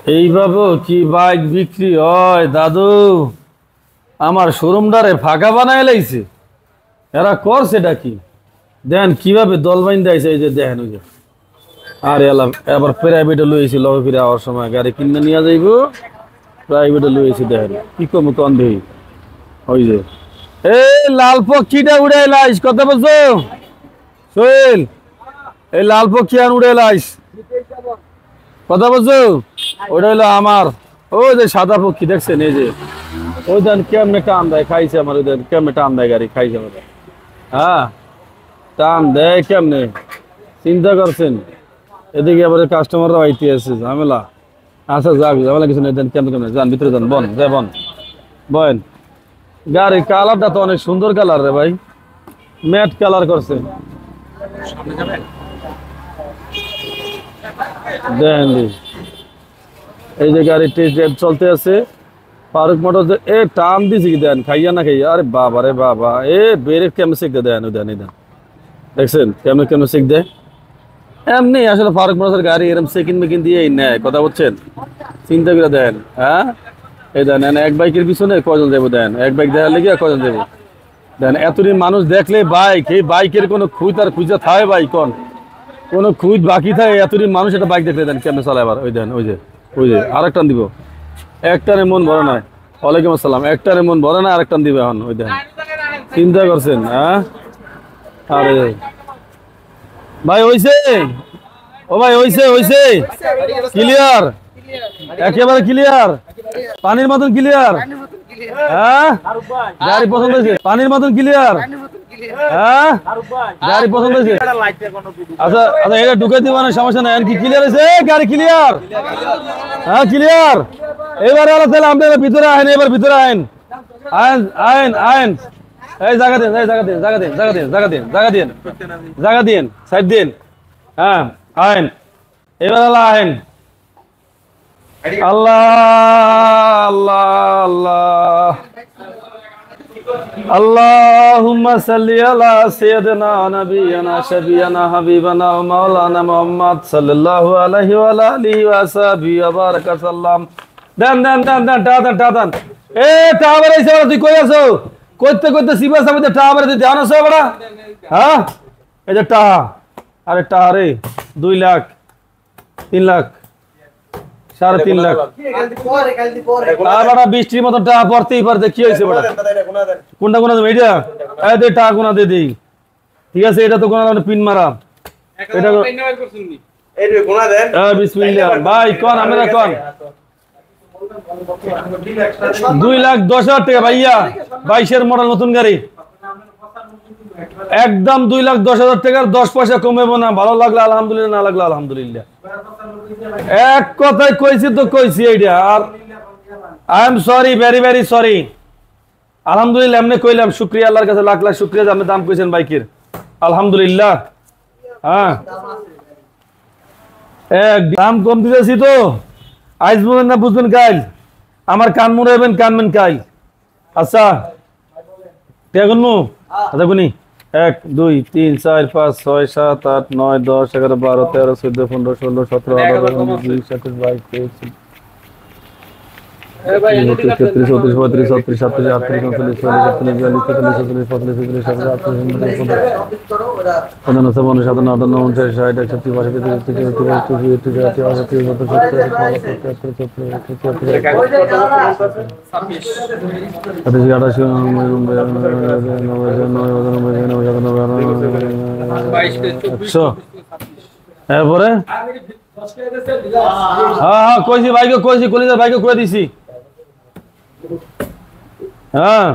এইভাবে কি বাইক বিক্রি হয় দাদু? আমার শোরুমটারে ফাঁকা বানায় লাইছে। এরা করছেটা কি? দেন কিভাবে দল বাইন্দা আইছে, এই যে দেখেন ওই যে। আর এবার প্রাইভেটে লইছি, লগে ফিরে আওয়ার সময় গাড়ি কিনে নিয়ে যাইব, প্রাইভেটে লইছি। দেখেন কি কম কন দেই ওই যে এই লাল পক্ষীটা উড়ে লাইস, কত বলছো সোহেল? এই লাল পক্ষী আর উড়ে লাইস, কথা বলছো? ওটা হলো আমার। ওই যে সাদা পক্ষী দেখছেন, এই যে ওই দেন কেমনে টান দেয়, খাইছে আমার। ওই দেন কেমনে টান দেয়, গাড়ি খাইছে আমার। হ্যাঁ, টান দেয় কেমনে, চিন্তা করছেন? এদিকে আবার কাস্টমাররা আইতে আছে, ঝামেলা। আচ্ছা যাক, ঝামেলা কিছু নেই। দেন কেমনে কেমনে, যান ভিতরে যান, বন যাই বন বন। গাড়ি কালারটা তো অনেক সুন্দর কালার রে ভাই, ম্যাট কালার করছে। দেন এই যে গাড়ি টেস্ট ড্রাইভ চলতে আছে ফারুক মোটর। এ টান দিছি কি দেন, খাইয়া না খাইয়া? আরে বাবা রে বাবা, এ বেরে কেমন শিখ দেন, দেন দেন, দেখছেন কেমন কেমন শিখ দেয় এমনি। আসলে ফারুক মোটর গাড়ি এরকম সেকেন্ড মেকিং দিয়েই নেয়, কথা বলছেন? চিন্তা করে দেন। হ্যাঁ, এই দেন এক বাইকের পিছনে কজন যাবো, দেন এক বাইক দেখার লেগে কজন যাবো। দেন এতদিন মানুষ দেখলে বাইক, এই বাইকের কোনো খুঁজ আর খুঁজা থাকে ভাই? কোনো খুঁজ বাকি থাকে? এতদিন মানুষ একটা বাইক দেখলে দেন কেমনে চলে। আবার ওই দেন ওই যে আরেকটান দিব, একটানে মন ভরে নয়। ওয়ালাইকুম আসসালাম। একটানে মন ভরে না, আরেকটান দিবে এখন। ওই দেন, চিন্তা করছেন? হ্যাঁ, আরে ভাই হইছে, ও ভাই হইছে হইছে, ক্লিয়ার, একেবারে ক্লিয়ার, পানির মতন ক্লিয়ার। হ্যাঁ, গাড়ি পছন্দ হয়েছে? পানির মতন ক্লিয়ার। হ্যাঁ, গাড়ি পছন্দ হয়েছে? আচ্ছা আচ্ছা, এটা ঢুকে দিব না, সমস্যা নাই। কি ক্লিয়ার হয়েছে? গাড়ি ক্লিয়ার। হ্যাঁ ক্লিয়ার। এবারে তাহলে আপনারা ভিতরে আইন, এবার ভিতরে আইন, আইন আইন আইন। এই জায়গা দিন, এই জায়গা দিন, জায়গা দিন, জায়গা দিন, জায়গা দিন, জায়গা দিন, জায়গা দিন, সাইড দিন। হ্যাঁ আইন, এবার আইন। আল্লাহ আল্লাহ আল্লাহ, আল্লাহুম্মা সাল্লি আলা সাইয়্যিদিনা নাবিয়িনা শাফিয়ানা হাবিবানা ওয়া মাওলানা মুহাম্মদ সাল্লাল্লাহু আলাইহি ওয়া আলিহি ওয়া সাহবিহি ওয়া বারাকা সাল্লাম। দেন দেন দেন দেন, টা দেন। এ টা বাড়াইছে, তুই কই আছো? কইতে কইতে সিবা সামনে টা বাড়াইতে ধ্যান আছে বড়া। হ্যাঁ, এই যে টা, আরে টা রে 2 লাখ 3 লাখ 3.5 লাখ। আর বড়া বৃষ্টির মতো টা পড়তেই পারতে, কি হইছে বড়া? কোনটা কোনা দেব? এইটা এই দে, টা কোনা দে দেই। ঠিক আছে, এটা তো কোনা পিন মারা, এটা এই রে কোনা দেন। হ্যাঁ বিসমিল্লাহ ভাই, কোন আমরা কোন 2,10,000 টাকা ভাইয়া, 22 এর মডেল নতুন গাড়ি, একদম 2,10,000 টাকার 10 পয়সা কমাবো না। ভালো লাগলো আলহামদুলিল্লাহ, না লাগলো আলহামদুলিল্লাহ। এক কথায় কইছি তো কইছি এইটা। আর I am sorry, very very sorry. আলহামদুলিল্লাহ এমনি কইলাম, শুকরিয়া আল্লাহর কাছে লাখ লাখ শুকরিয়া যে আপনি দাম কইছেন বাইকের, আলহামদুলিল্লাহ। হ্যাঁ, এক দাম কম দিতেছি তো, আইজ বুঝবেন না, বুঝবেন কাইল। আমার কান মুড়াইবেন, কানবেন কাইল। আচ্ছা টেগুনমু, আচ্ছা গুনি 1 2 3 4 5 6 7 8 9 10 11 12 13 14 15 16 17 18 19 20 21 22 23 এরপরে হ্যাঁ হ্যাঁ কইছি ভাইকে, কইছি কলিজার ভাইকে কয়ে দিছি। হ্যাঁ